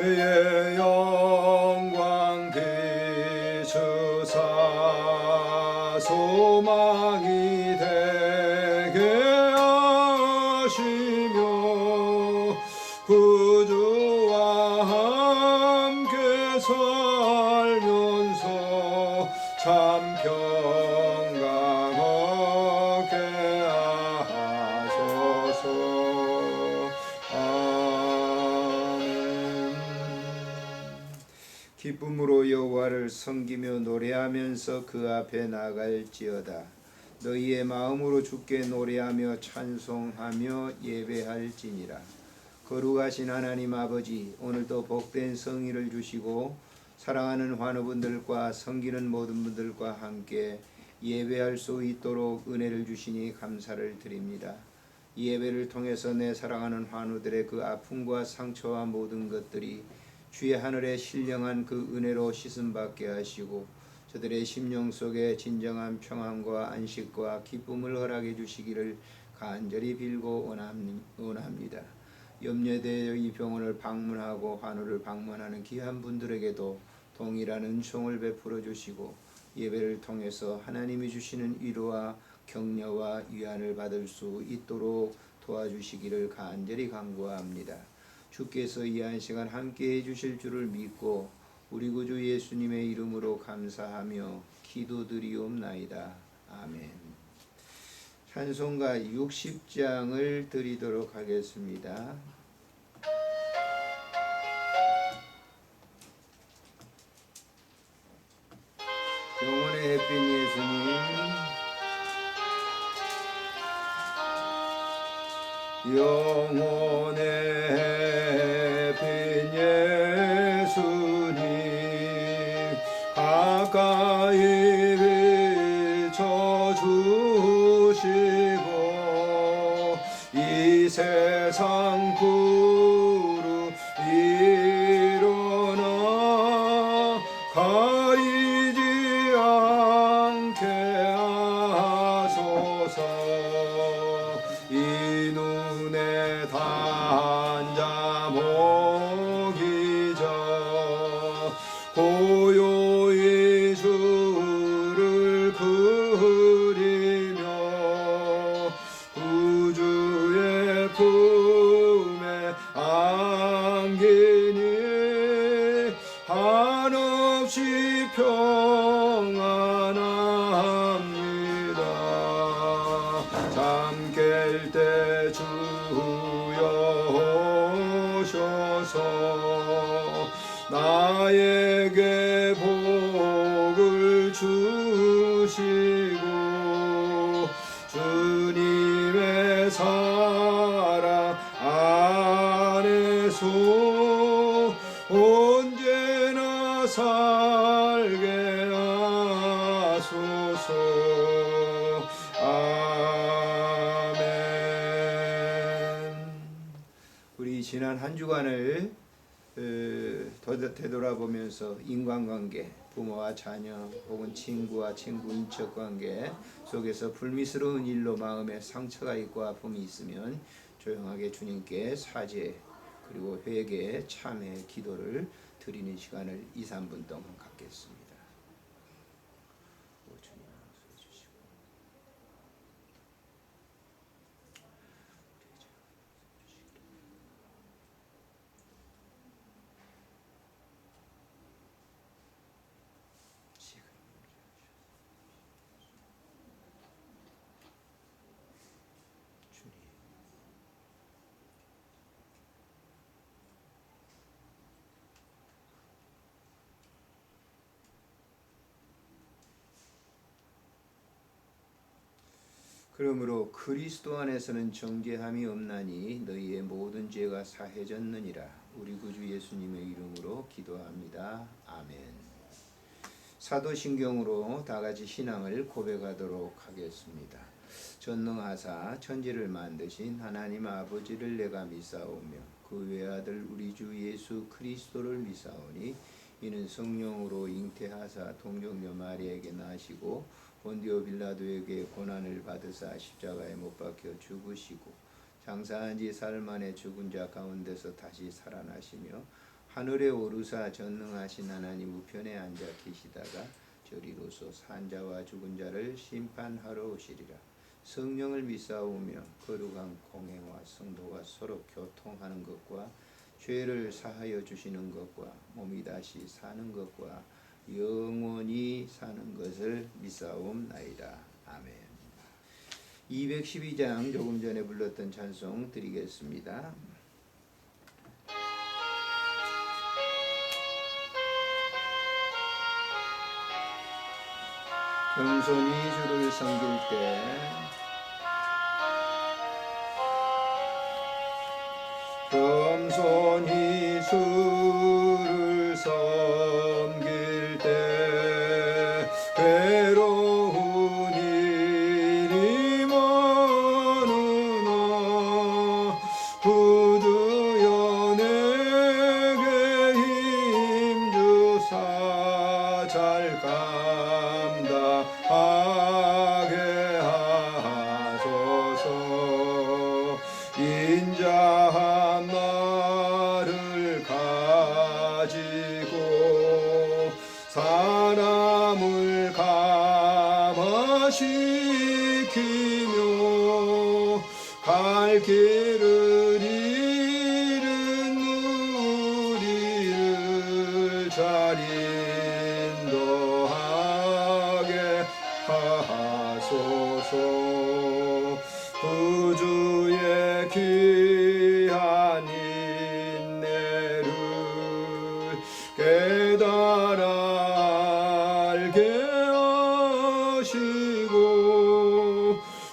그의 영광 비추사 소망이 되게 하시며 구주와 함께 살면서 참 평강 얻게 하소서. 아멘. 기쁨으로 여호와를 섬기며 노래하면서 그 앞에 나갈지어다. 너희의 마음으로 주께 노래하며 찬송하며 예배할지니라. 거룩하신 하나님 아버지, 오늘도 복된 성의를 주시고 사랑하는 환우분들과 섬기는 모든 분들과 함께 예배할 수 있도록 은혜를 주시니 감사를 드립니다. 이 예배를 통해서 내 사랑하는 환우들의 그 아픔과 상처와 모든 것들이 주의 하늘에 신령한 그 은혜로 씻음받게 하시고 저들의 심령 속에 진정한 평안과 안식과 기쁨을 허락해 주시기를 간절히 빌고 원합니다. 염려되어 이 병원을 방문하고 환우를 방문하는 귀한 분들에게도 동일한 은총을 베풀어 주시고 예배를 통해서 하나님이 주시는 위로와 격려와 위안을 받을 수 있도록 도와주시기를 간절히 간구합니다. 주께서 이 한 시간 함께 해주실 줄을 믿고 우리 구주 예수님의 이름으로 감사하며 기도드리옵나이다. 아멘. 찬송가 60장을 드리도록 하겠습니다. 영원의 햇빛 예수님, 영원의 햇빛 예수님, 가까이 비춰주시고 이 세상 구루 일어나 가리지 않게 하소서. 이 눈에 단자 보기 전 고요히 주를 그리며 구주의 품에 안기니 한없이 평안합니다. 잠 깰 때 주여 오셔서 나에게 복을 주시고 주님의 사랑 안에서 언제나 살게 하소서. 아멘. 우리 지난 한 주간을 되돌아보면서 인간관계, 부모와 자녀 혹은 친구와 친구 인척관계 속에서 불미스러운 일로 마음에 상처가 있고 아픔이 있으면 조용하게 주님께 사죄 그리고 회개, 참회, 기도를 드리는 시간을 2, 3분 동안 갖겠습니다. 그러므로 그리스도 안에서는 정죄함이 없나니 너희의 모든 죄가 사해졌느니라. 우리 구주 예수님의 이름으로 기도합니다. 아멘. 사도신경으로 다같이 신앙을 고백하도록 하겠습니다. 전능하사 천지를 만드신 하나님 아버지를 내가 믿사오며 그 외아들 우리 주 예수 그리스도를 믿사오니 이는 성령으로 잉태하사 동정녀 마리아에게 나시고 본디오 빌라도에게 고난을 받으사 십자가에 못 박혀 죽으시고 장사한 지 사흘 만에 죽은 자 가운데서 다시 살아나시며 하늘에 오르사 전능하신 하나님 우편에 앉아 계시다가 저리로서 산자와 죽은 자를 심판하러 오시리라. 성령을 믿사오며 거룩한 공회와 성도가 서로 교통하는 것과 죄를 사하여 주시는 것과 몸이 다시 사는 것과 영원히 사는 것을 믿사옵나이다. 아멘. 212장 조금 전에 불렀던 찬송 드리겠습니다. 겸손히 주를 섬길 때 겸손히 주를 섬길 때 괴로운 일이 많으나 구주여 내게 힘주사 잘 감당하게 하소서. 인자한 말을 가지고 사람을 감화시키며 갈 길을 잃은 무리를 잘 인도하게 하소서. 구주의 귀한 인내를 깨달아 알게 하시고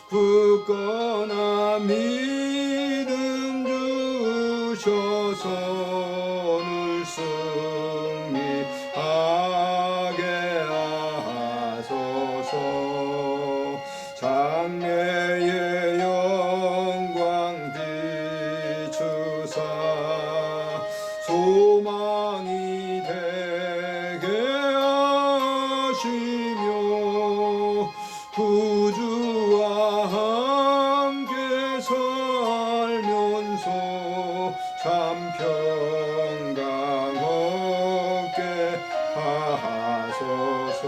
굳건한 믿음 주셔서 오늘 승리하게 하소서. 장래의 영광 비추사 소망이 되게 하시며 구주와 함께 살면서 참 평강 얻게 하소서.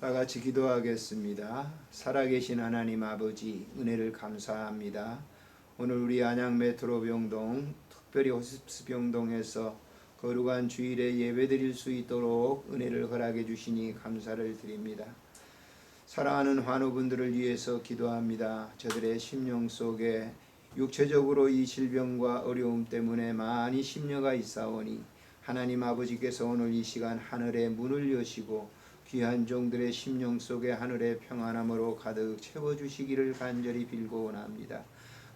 다 같이 기도하겠습니다. 살아계신 하나님 아버지, 은혜를 감사합니다. 오늘 우리 안양 메트로 병동, 특별히 호스피스 병동에서 거룩한 주일에 예배드릴 수 있도록 은혜를 허락해 주시니 감사를 드립니다. 사랑하는 환우분들을 위해서 기도합니다. 저들의 심령 속에 육체적으로 이 질병과 어려움 때문에 많이 심려가 있사오니 하나님 아버지께서 오늘 이 시간 하늘의 문을 여시고 귀한 종들의 심령 속에 하늘의 평안함으로 가득 채워주시기를 간절히 빌고 원합니다.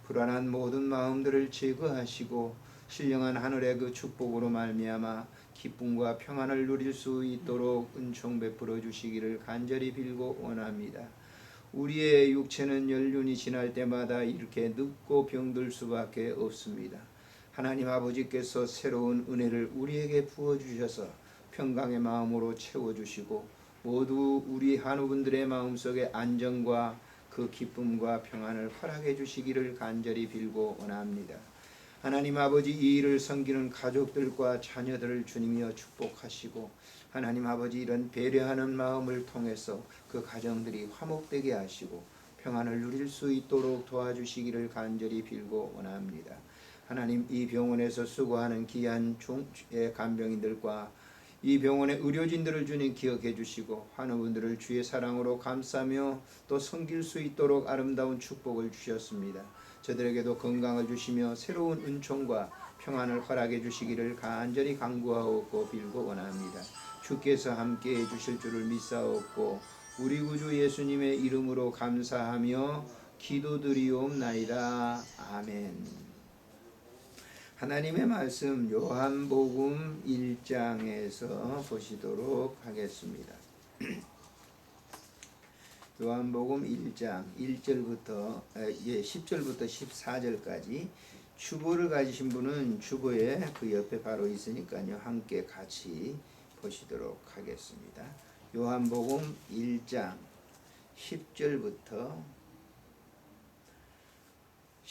불안한 모든 마음들을 제거하시고 신령한 하늘의 그 축복으로 말미암아 기쁨과 평안을 누릴 수 있도록 은총 베풀어 주시기를 간절히 빌고 원합니다. 우리의 육체는 연륜이 지날 때마다 이렇게 늙고 병들 수밖에 없습니다. 하나님 아버지께서 새로운 은혜를 우리에게 부어주셔서 평강의 마음으로 채워주시고 모두 우리 한우분들의 마음속에 안정과 그 기쁨과 평안을 허락해 주시기를 간절히 빌고 원합니다. 하나님 아버지, 이 일을 섬기는 가족들과 자녀들을 주님이여 축복하시고 하나님 아버지, 이런 배려하는 마음을 통해서 그 가정들이 화목되게 하시고 평안을 누릴 수 있도록 도와주시기를 간절히 빌고 원합니다. 하나님, 이 병원에서 수고하는 귀한 간병인들과 이 병원의 의료진들을 주님 기억해 주시고 환우분들을 주의 사랑으로 감싸며 또 섬길 수 있도록 아름다운 축복을 주셨습니다. 저들에게도 건강을 주시며 새로운 은총과 평안을 허락해 주시기를 간절히 간구하옵고 빌고 원합니다. 주께서 함께해 주실 줄을 믿사옵고 우리 구주 예수님의 이름으로 감사하며 기도드리옵나이다. 아멘. 하나님의 말씀 요한복음 1장에서 보시도록 하겠습니다. 요한복음 1장 10절부터 14절까지 주보를 가지신 분은 주보에 그 옆에 바로 있으니까요. 함께 같이 보시도록 하겠습니다. 요한복음 1장 10절부터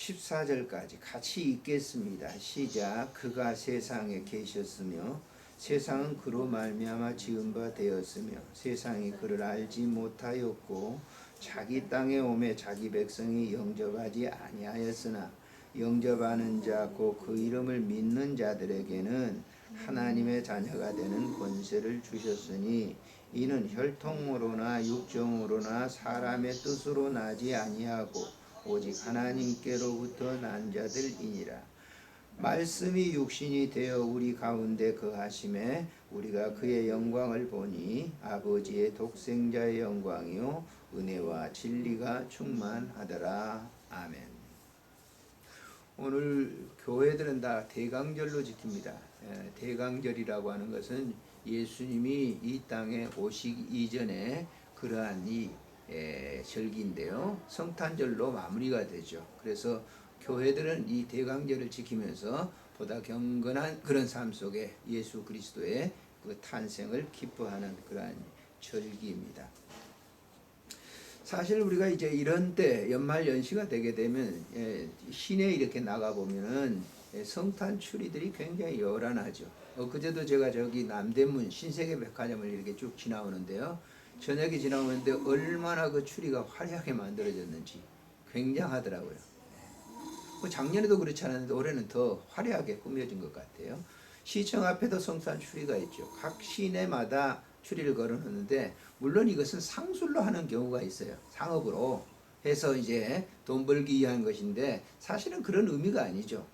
14절까지 같이 읽겠습니다. 시작. 그가 세상에 계셨으며 세상은 그로 말미암아 지은 바 되었으며 세상이 그를 알지 못하였고 자기 땅에 오매 자기 백성이 영접하지 아니하였으나 영접하는 자 곧 그 이름을 믿는 자들에게는 하나님의 자녀가 되는 권세를 주셨으니 이는 혈통으로나 육정으로나 사람의 뜻으로 나지 아니하고 오직 하나님께로부터 난 자들이니라. 말씀이 육신이 되어 우리 가운데 거하심에 우리가 그의 영광을 보니 아버지의 독생자의 영광이요 은혜와 진리가 충만하더라. 아멘. 오늘 교회들은 다 대강절로 지킵니다. 대강절이라고 하는 것은 예수님이 이 땅에 오시기 이전에 그러한 이 절기인데요. 성탄절로 마무리가 되죠. 그래서 교회들은 이 대강절을 지키면서 보다 경건한 그런 삶 속에 예수 그리스도의 그 탄생을 기뻐하는 그러한 절기입니다. 사실 우리가 이제 이런 때 연말 연시가 되게 되면 시내에 이렇게 나가 보면은 성탄 추리들이 굉장히 요란하죠. 그제도 제가 저기 남대문 신세계 백화점을 이렇게 쭉 지나오는데요. 저녁에 지나오는데 얼마나 그 추리가 화려하게 만들어졌는지 굉장하더라고요. 작년에도 그렇지 않았는데 올해는 더 화려하게 꾸며진 것 같아요. 시청 앞에도 성탄 추리가 있죠. 각 시내마다 추리를 걸어놓는데 물론 이것은 상술로 하는 경우가 있어요. 상업으로 해서 이제 돈 벌기 위한 것인데 사실은 그런 의미가 아니죠.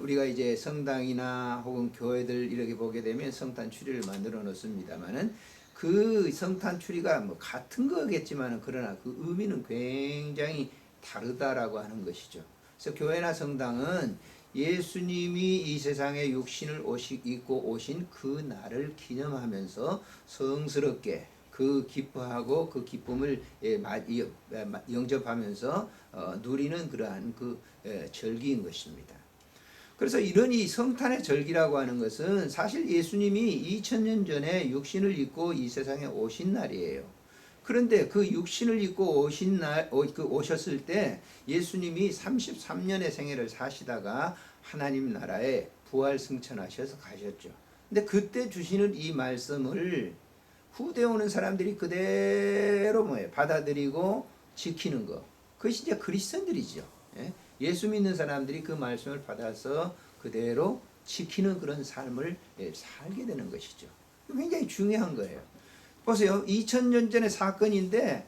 우리가 이제 성당이나 혹은 교회들 이렇게 보게 되면 성탄 추리를 만들어 놓습니다만은 그 성탄 추리가 뭐 같은 거겠지만은 그러나 그 의미는 굉장히 다르다라고 하는 것이죠. 그래서 교회나 성당은 예수님이 이 세상에 육신을 입고 오신 그 날을 기념하면서 성스럽게 그 기뻐하고 그 기쁨을 영접하면서 누리는 그러한 그 절기인 것입니다. 그래서 이런 이 성탄의 절기라고 하는 것은 사실 예수님이 2000년 전에 육신을 입고 이 세상에 오신 날이에요. 그런데 그 육신을 입고 오신 날, 오셨을 때 예수님이 33년의 생애를 사시다가 하나님 나라에 부활 승천하셔서 가셨죠. 근데 그때 주시는 이 말씀을 후대 오는 사람들이 그대로 받아들이고 지키는 것. 그것이 이제 그리스도인들이죠. 예수 믿는 사람들이 그 말씀을 받아서 그대로 지키는 그런 삶을 살게 되는 것이죠. 굉장히 중요한 거예요. 보세요. 2000년 전의 사건인데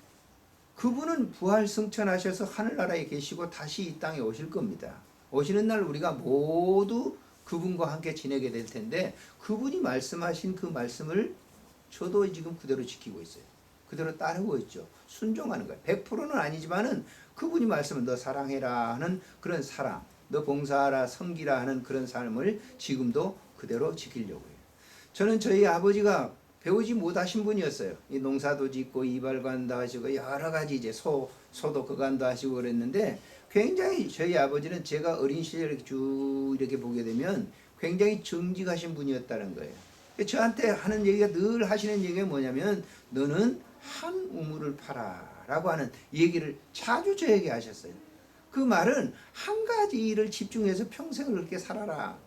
그분은 부활 승천하셔서 하늘나라에 계시고 다시 이 땅에 오실 겁니다. 오시는 날 우리가 모두 그분과 함께 지내게 될 텐데 그분이 말씀하신 그 말씀을 저도 지금 그대로 지키고 있어요. 그대로 따르고 있죠. 순종하는 거예요. 100%는 아니지만은 그분이 말씀을 너 사랑해라 하는 그런 사랑, 너 봉사하라 섬기라 하는 그런 삶을 지금도 그대로 지키려고 해요. 저는 저희 아버지가 배우지 못하신 분이었어요. 이 농사도 짓고 이발관도 하시고 여러 가지 이제 소도 그간도 하시고 그랬는데 굉장히 저희 아버지는 제가 어린 시절에 쭉 이렇게 보게 되면 굉장히 정직하신 분이었다는 거예요. 저한테 하는 얘기가 늘 하시는 얘기가 뭐냐면 너는 한 우물을 팔아 라고 하는 얘기를 자주 저에게 하셨어요. 그 말은 한 가지 일을 집중해서 평생을 그렇게 살아라.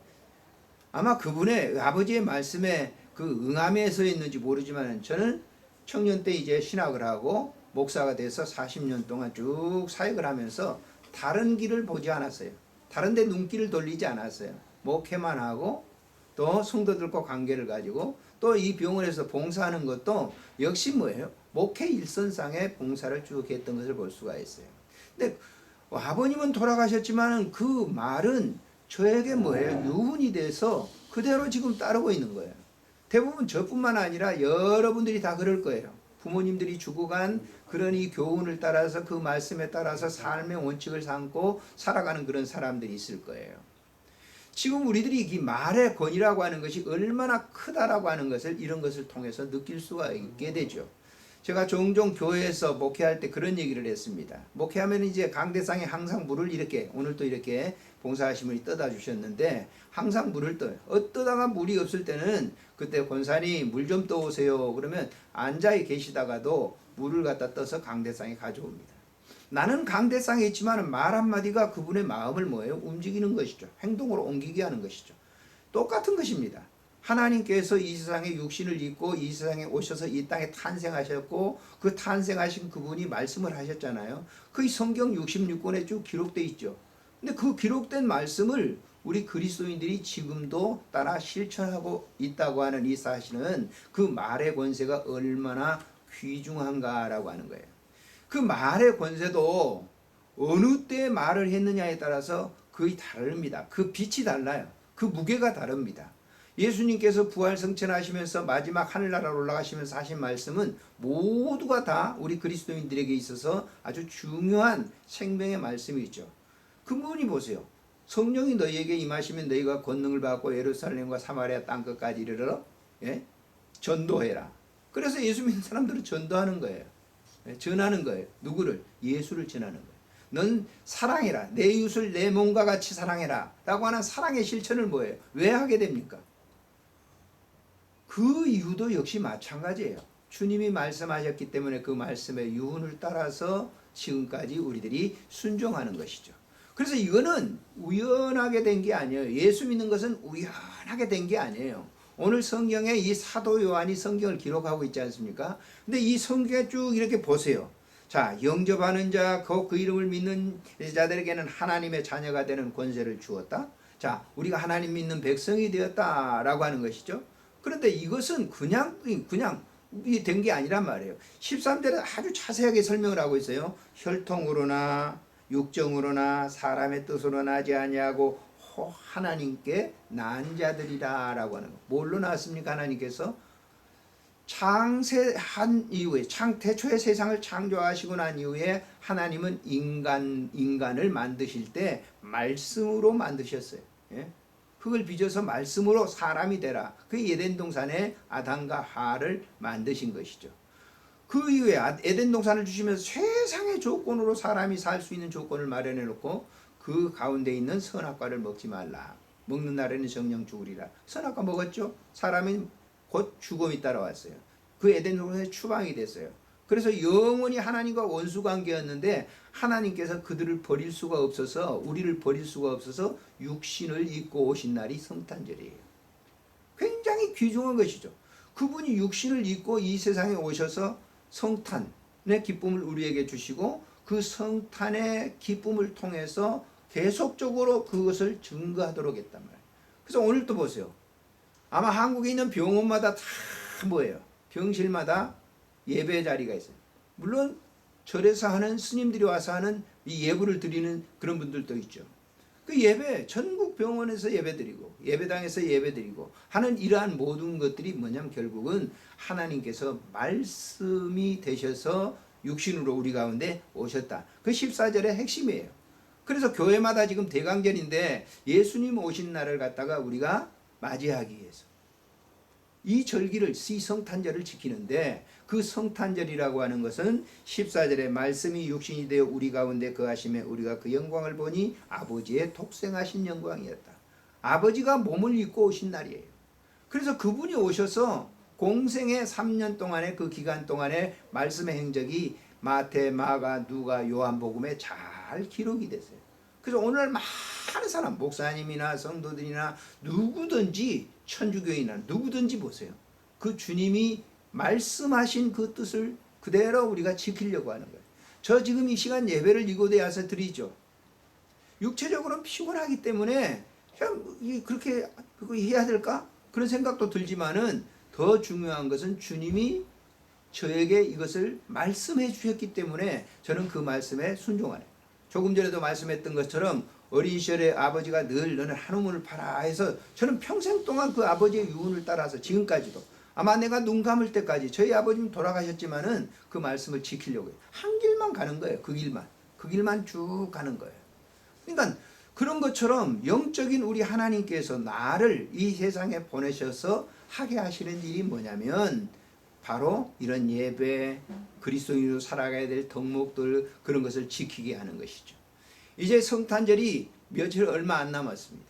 아마 그분의 아버지의 말씀에 그 응함에 서 있는지 모르지만 저는 청년 때 이제 신학을 하고 목사가 돼서 40년 동안 쭉 사역을 하면서 다른 길을 보지 않았어요. 다른 데 눈길을 돌리지 않았어요. 목회만 하고 또 성도들과 관계를 가지고 또 이 병원에서 봉사하는 것도 역시 뭐예요? 목회 일선상의 봉사를 쭉 했던 것을 볼 수가 있어요. 근데 아버님은 돌아가셨지만 그 말은 저에게 뭐예요? 유훈이 돼서 그대로 지금 따르고 있는 거예요. 대부분 저뿐만 아니라 여러분들이 다 그럴 거예요. 부모님들이 주고 간 그런 이 교훈을 따라서 그 말씀에 따라서 삶의 원칙을 삼고 살아가는 그런 사람들이 있을 거예요. 지금 우리들이 이 말의 권위라고 하는 것이 얼마나 크다라고 하는 것을 이런 것을 통해서 느낄 수가 있게 되죠. 제가 종종 교회에서 목회할 때 그런 얘기를 했습니다. 목회하면 이제 강대상에 항상 물을 이렇게 오늘도 이렇게 봉사하신 분이 떠다 주셨는데 항상 물을 떠요. 어떠다가 물이 없을 때는 그때 권사님 물 좀 떠오세요. 그러면 앉아 계시다가도 물을 갖다 떠서 강대상에 가져옵니다. 나는 강대상에 있지만 말 한마디가 그분의 마음을 뭐예요? 움직이는 것이죠. 행동으로 옮기게 하는 것이죠. 똑같은 것입니다. 하나님께서 이 세상에 육신을 입고 이 세상에 오셔서 이 땅에 탄생하셨고 그 탄생하신 그분이 말씀을 하셨잖아요. 그 성경 66권에 쭉 기록되어 있죠. 근데 그 기록된 말씀을 우리 그리스도인들이 지금도 따라 실천하고 있다고 하는 이 사실은 그 말의 권세가 얼마나 귀중한가라고 하는 거예요. 그 말의 권세도 어느 때 말을 했느냐에 따라서 거의 다릅니다. 그 빛이 달라요. 그 무게가 다릅니다. 예수님께서 부활 승천하시면서 마지막 하늘나라로 올라가시면서 하신 말씀은 모두가 다 우리 그리스도인들에게 있어서 아주 중요한 생명의 말씀이죠. 그 부분이 보세요. 성령이 너희에게 임하시면 너희가 권능을 받고 예루살렘과 사마리아 땅끝까지 이르러 전도해라. 그래서 예수 믿는 사람들은 전도하는 거예요. 전하는 거예요. 누구를? 예수를 전하는 거예요. 넌 사랑해라. 내 이웃을 내 몸과 같이 사랑해라. 라고 하는 사랑의 실천을 뭐예요? 왜 하게 됩니까? 그 이유도 역시 마찬가지예요. 주님이 말씀하셨기 때문에 그 말씀의 유훈을 따라서 지금까지 우리들이 순종하는 것이죠. 그래서 이거는 우연하게 된 게 아니에요. 예수 믿는 것은 우연하게 된 게 아니에요. 오늘 성경에 이 사도 요한이 성경을 기록하고 있지 않습니까? 근데 이 성경에 쭉 이렇게 보세요. 자, 영접하는 자, 그 이름을 믿는 자들에게는 하나님의 자녀가 되는 권세를 주었다. 자, 우리가 하나님 믿는 백성이 되었다라고 하는 것이죠. 그런데 이것은 그냥 된 게 아니란 말이에요. 13절에 아주 자세하게 설명을 하고 있어요. 혈통으로나 육정으로나 사람의 뜻으로 나지 아니하고 하나님께 난 자들이라 라고 하는 거. 뭘로 나왔습니까? 하나님께서 창세한 이후에 태초에 세상을 창조하시고 난 이후에 하나님은 인간을 만드실 때 말씀으로 만드셨어요. 예? 흙을 빚어서 말씀으로 사람이 되라. 그 에덴 동산에 아담과 하와를 만드신 것이죠. 그 이후에 에덴 동산을 주시면서 세상의 조건으로 사람이 살 수 있는 조건을 마련해 놓고 그 가운데 있는 선악과를 먹지 말라. 먹는 날에는 정령 죽으리라. 선악과 먹었죠? 사람이 곧 죽음이 따라왔어요. 그 에덴 동산의 추방이 됐어요. 그래서 영원히 하나님과 원수관계였는데 하나님께서 그들을 버릴 수가 없어서 우리를 버릴 수가 없어서 육신을 입고 오신 날이 성탄절이에요. 굉장히 귀중한 것이죠. 그분이 육신을 입고 이 세상에 오셔서 성탄의 기쁨을 우리에게 주시고 그 성탄의 기쁨을 통해서 계속적으로 그것을 증거하도록 했단 말이에요. 그래서 오늘 또 보세요. 아마 한국에 있는 병원마다 다 뭐예요? 병실마다 예배 자리가 있어요. 물론 절에서 하는 스님들이 와서 하는 이 예불을 드리는 그런 분들도 있죠. 그 예배 전국 병원에서 예배드리고 예배당에서 예배드리고 하는 이러한 모든 것들이 뭐냐면 결국은 하나님께서 말씀이 되셔서 육신으로 우리 가운데 오셨다. 그 14절의 핵심이에요. 그래서 교회마다 지금 대강절인데 예수님 오신 날을 갖다가 우리가 맞이하기 위해서 이 절기를 이 성탄절을 지키는데 그 성탄절이라고 하는 것은 14절에 말씀이 육신이 되어 우리 가운데 거하심에 우리가 그 영광을 보니 아버지의 독생하신 영광이었다. 아버지가 몸을 입고 오신 날이에요. 그래서 그분이 오셔서 공생의 3년 동안의 그 기간 동안에 말씀의 행적이 마태, 마가, 누가, 요한복음에 잘 기록이 됐어요. 그래서 오늘날 많은 사람, 목사님이나 성도들이나 누구든지 천주교인이나 누구든지 보세요. 그 주님이 말씀하신 그 뜻을 그대로 우리가 지키려고 하는 거예요. 저 지금 이 시간 예배를 이곳에 와서 드리죠. 육체적으로는 피곤하기 때문에 그렇게 해야 될까? 그런 생각도 들지만은 더 중요한 것은 주님이 저에게 이것을 말씀해 주셨기 때문에 저는 그 말씀에 순종하네. 조금 전에도 말씀했던 것처럼 어린 시절에 아버지가 늘 너는 한 우물을 파라 해서 저는 평생 동안 그 아버지의 유언을 따라서 지금까지도 아마 내가 눈 감을 때까지 저희 아버지는 돌아가셨지만은 그 말씀을 지키려고 해요. 한 길만 가는 거예요. 그 길만 쭉 가는 거예요. 그러니까 그런 것처럼 영적인 우리 하나님께서 나를 이 세상에 보내셔서 하게 하시는 일이 뭐냐면 바로 이런 예배, 그리스도인으로 살아가야 될 덕목들 그런 것을 지키게 하는 것이죠. 이제 성탄절이 며칠 얼마 안 남았습니다.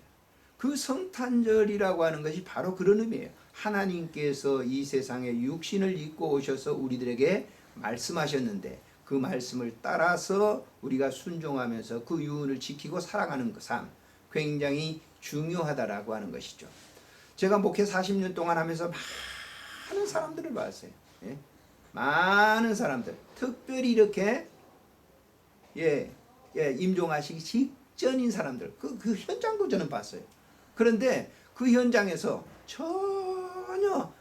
그 성탄절이라고 하는 것이 바로 그런 의미예요. 하나님께서 이 세상에 육신을 입고 오셔서 우리들에게 말씀하셨는데 그 말씀을 따라서 우리가 순종하면서 그 유언을 지키고 살아가는 그 삶, 굉장히 중요하다라고 하는 것이죠. 제가 목회 40년 동안 하면서 많은 사람들을 봤어요. 예? 많은 사람들, 특별히 이렇게 임종하시기 직전인 사람들, 그 현장도 저는 봤어요. 그런데 그 현장에서 전혀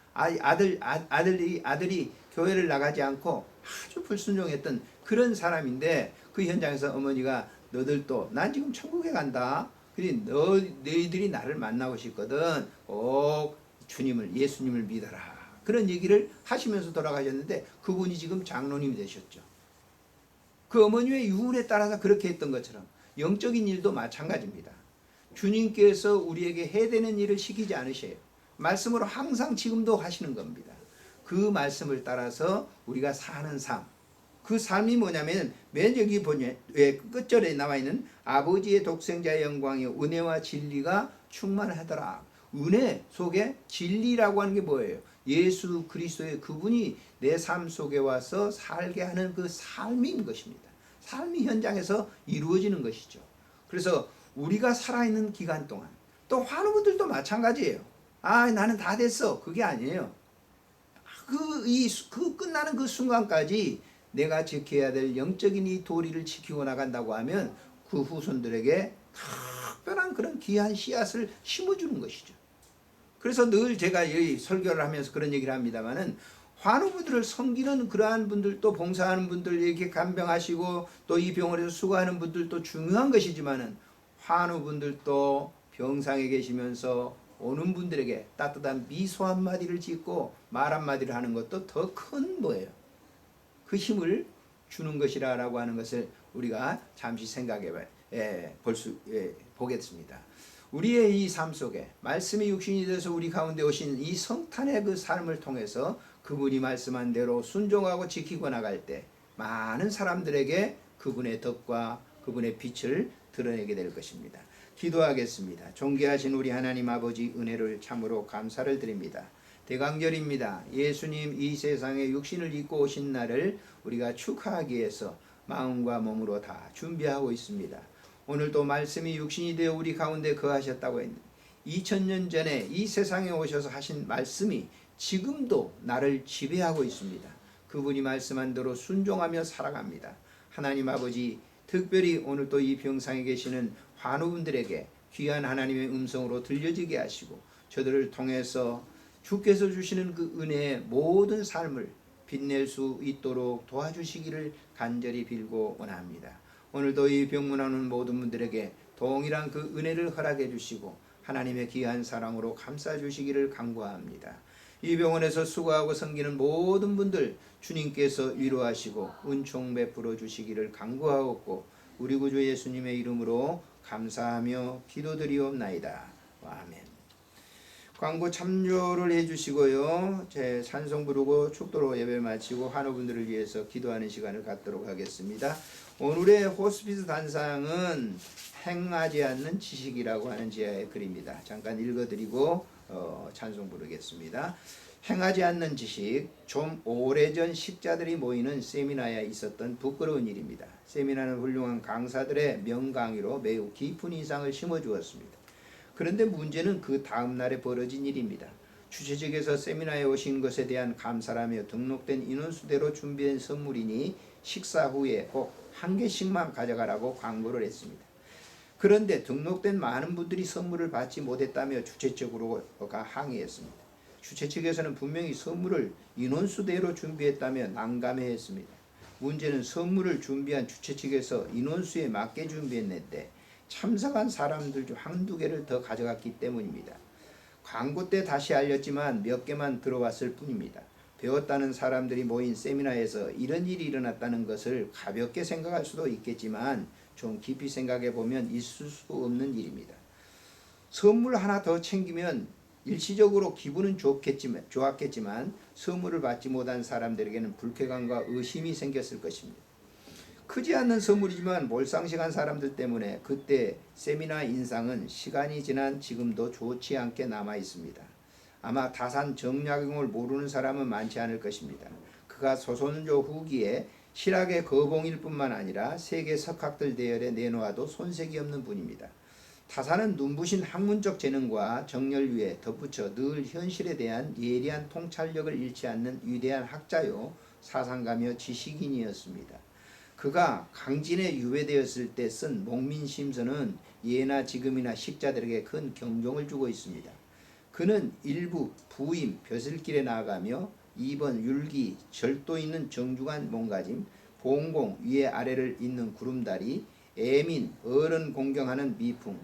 아들이 교회를 나가지 않고 아주 불순종했던 그런 사람인데, 그 현장에서 어머니가 너들도 난 지금 천국에 간다. 그래 너희들이 나를 만나고 싶거든. 꼭 예수님을 믿어라. 그런 얘기를 하시면서 돌아가셨는데, 그분이 지금 장로님이 되셨죠. 그 어머니의 유언에 따라서 그렇게 했던 것처럼 영적인 일도 마찬가지입니다. 주님께서 우리에게 해야 되는 일을 시키지 않으셔요. 말씀으로 항상 지금도 하시는 겁니다. 그 말씀을 따라서 우리가 사는 삶, 그 삶이 뭐냐면 맨 여기 보면 끝절에 나와 있는 아버지의 독생자의 영광이 은혜와 진리가 충만하더라. 은혜 속에 진리라고 하는 게 뭐예요? 예수 그리스도의 그분이 내 삶 속에 와서 살게 하는 그 삶인 것입니다. 삶이 현장에서 이루어지는 것이죠. 그래서 우리가 살아있는 기간 동안, 또 환우분들도 마찬가지예요. 나는 다 됐어. 그게 아니에요. 그 끝나는 그 순간까지 내가 지켜야 될 영적인 이 도리를 지키고 나간다고 하면 그 후손들에게 특별한 그런 귀한 씨앗을 심어주는 것이죠. 그래서 늘 제가 이 설교를 하면서 그런 얘기를 합니다만은, 환우분들을 섬기는 그러한 분들도, 봉사하는 분들에게 간병하시고 또 이 병원에서 수고하는 분들도 중요한 것이지만은, 환우분들도 병상에 계시면서 오는 분들에게 따뜻한 미소 한마디를 짓고 말 한마디를 하는 것도 더 큰 뭐예요? 그 힘을 주는 것이라고 하는 것을 우리가 잠시 생각해 보겠습니다. 우리의 이 삶 속에 말씀이 육신이 되어서 우리 가운데 오신 이 성탄의 그 삶을 통해서 그분이 말씀한 대로 순종하고 지키고 나갈 때 많은 사람들에게 그분의 덕과 그분의 빛을 드러내게 될 것입니다. 기도하겠습니다. 존귀하신 우리 하나님 아버지, 은혜를 참으로 감사를 드립니다. 대강절입니다. 예수님 이 세상에 육신을 입고 오신 날을 우리가 축하하기 위해서 마음과 몸으로 다 준비하고 있습니다. 오늘도 말씀이 육신이 되어 우리 가운데 거하셨다고 했는데, 2000년 전에 이 세상에 오셔서 하신 말씀이 지금도 나를 지배하고 있습니다. 그분이 말씀한 대로 순종하며 살아갑니다. 하나님 아버지, 특별히 오늘도 이 병상에 계시는 환우분들에게 귀한 하나님의 음성으로 들려지게 하시고, 저들을 통해서 주께서 주시는 그 은혜의 모든 삶을 빛낼 수 있도록 도와주시기를 간절히 빌고 원합니다. 오늘도 이 병문하는 모든 분들에게 동일한 그 은혜를 허락해 주시고 하나님의 귀한 사랑으로 감싸 주시기를 간구합니다. 이 병원에서 수고하고 섬기는 모든 분들 주님께서 위로하시고 은총 베풀어 주시기를 간구하옵고, 우리 구주 예수님의 이름으로 감사하며 기도드리옵나이다. 아멘. 광고 참조를 해주시고요. 제 찬송 부르고 축도로 예배 마치고 환우분들을 위해서 기도하는 시간을 갖도록 하겠습니다. 오늘의 호스피스 단상은 행하지 않는 지식이라고 하는 제야의 글입니다. 잠깐 읽어드리고 찬송 부르겠습니다. 행하지 않는 지식, 좀 오래전 식자들이 모이는 세미나에 있었던 부끄러운 일입니다. 세미나는 훌륭한 강사들의 명강의로 매우 깊은 인상을 심어주었습니다. 그런데 문제는 그 다음 날에 벌어진 일입니다. 주최측에서 세미나에 오신 것에 대한 감사라며 등록된 인원수대로 준비한 선물이니 식사 후에 꼭 한 개씩만 가져가라고 광고를 했습니다. 그런데 등록된 많은 분들이 선물을 받지 못했다며 주최 측으로가 항의했습니다. 주최 측에서는 분명히 선물을 인원수대로 준비했다며 난감해했습니다. 문제는 선물을 준비한 주최 측에서 인원수에 맞게 준비했는데 참석한 사람들 중 한두 개를 더 가져갔기 때문입니다. 광고 때 다시 알렸지만 몇 개만 들어왔을 뿐입니다. 배웠다는 사람들이 모인 세미나에서 이런 일이 일어났다는 것을 가볍게 생각할 수도 있겠지만 좀 깊이 생각해 보면 있을 수 없는 일입니다. 선물 하나 더 챙기면 일시적으로 기분은 좋았겠지만 선물을 받지 못한 사람들에게는 불쾌감과 의심이 생겼을 것입니다. 크지 않는 선물이지만 몰상식한 사람들 때문에 그때 세미나 인상은 시간이 지난 지금도 좋지 않게 남아 있습니다. 아마 다산 정약용을 모르는 사람은 많지 않을 것입니다. 그가 조선조 후기에 실학의 거봉일 뿐만 아니라 세계 석학들 대열에 내놓아도 손색이 없는 분입니다. 타사는 눈부신 학문적 재능과 정열위에 덧붙여 늘 현실에 대한 예리한 통찰력을 잃지 않는 위대한 학자요 사상가며 지식인이었습니다. 그가 강진에 유배되었을 때 쓴 목민심서는 예나 지금이나 식자들에게 큰 경종을 주고 있습니다. 그는 일부 부임 벼슬길에 나아가며 2번 율기 절도 있는 정중한 몸가짐, 봉공 위에 아래를 잇는 구름다리, 애민 어른 공경하는 미풍,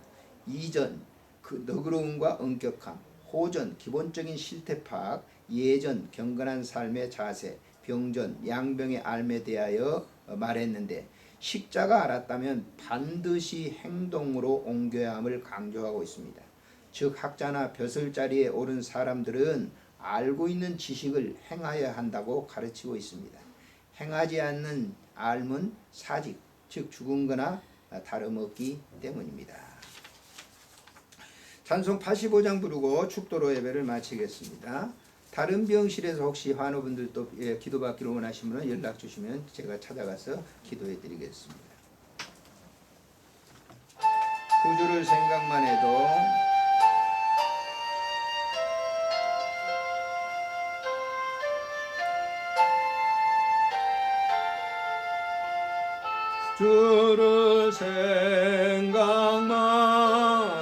2전 그 너그러움과 엄격함, 호전 기본적인 실태 파악, 예전 경건한 삶의 자세, 병전 양병의 앓에 대하여 말했는데 식자가 알았다면 반드시 행동으로 옮겨야 함을 강조하고 있습니다. 즉 학자나 벼슬자리에 오른 사람들은 알고 있는 지식을 행하여야 한다고 가르치고 있습니다. 행하지 않는 앓은 사직, 즉 죽은 거나 다름없기 때문입니다. 찬송 85장 부르고 축도로 예배를 마치겠습니다. 다른 병실에서 혹시 환우분들도 기도받기를 원하시면 연락 주시면 제가 찾아가서 기도해 드리겠습니다. 구주를 생각만 해도 주를 생각만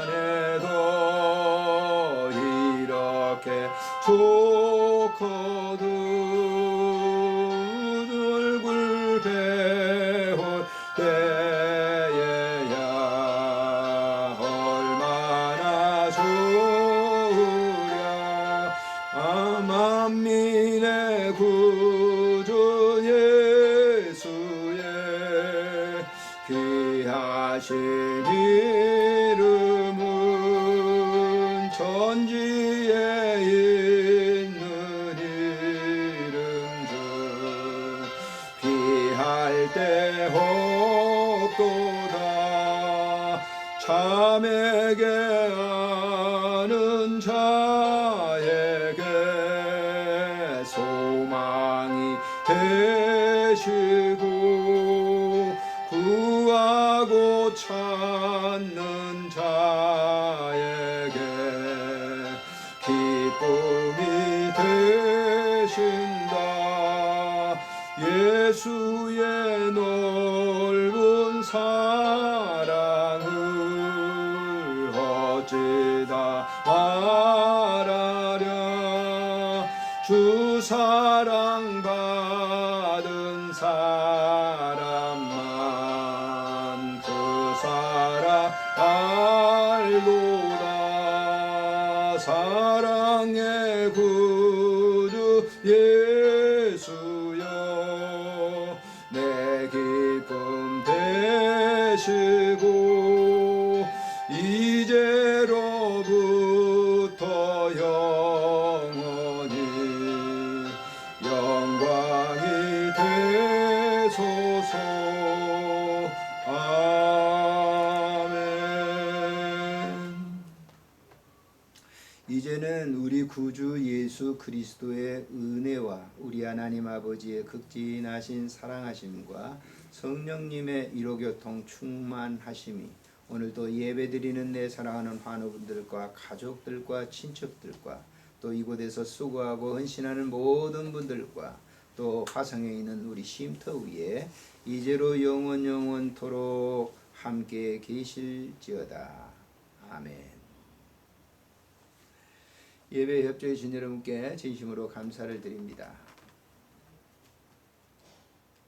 해도 이렇게 좋거든 얼굴 배울 때에야 얼마나 좋으랴. 만민의 구주 예수의 귀하신 이름은 천지에 있는 이름 중 귀할 데 없도다. 참에게 아는 자에게 소망이 되시고 구하고 찾는 자에게 기쁨이 되신다. 예수의 넓은 사랑을 어찌다 말하랴. 주 사랑 받은 사람만 그 사랑 알고다. 사랑의 구주 예수여 내 기쁨 되시고 이제로부터 영원히 영광이 되소서. 아멘. 이제는 우리 구주 예수 그리스도의 은혜와 우리 하나님 아버지의 극진하신 사랑하심과 성령님의 위로교통 충만하심이 오늘도 예배드리는 내 사랑하는 환우분들과 가족들과 친척들과 또 이곳에서 수고하고 헌신하는 모든 분들과 또 화성에 있는 우리 쉼터 위에 이제로 영원토록 함께 계실지어다. 아멘. 예배에 협조해 주신 여러분께 진심으로 감사를 드립니다.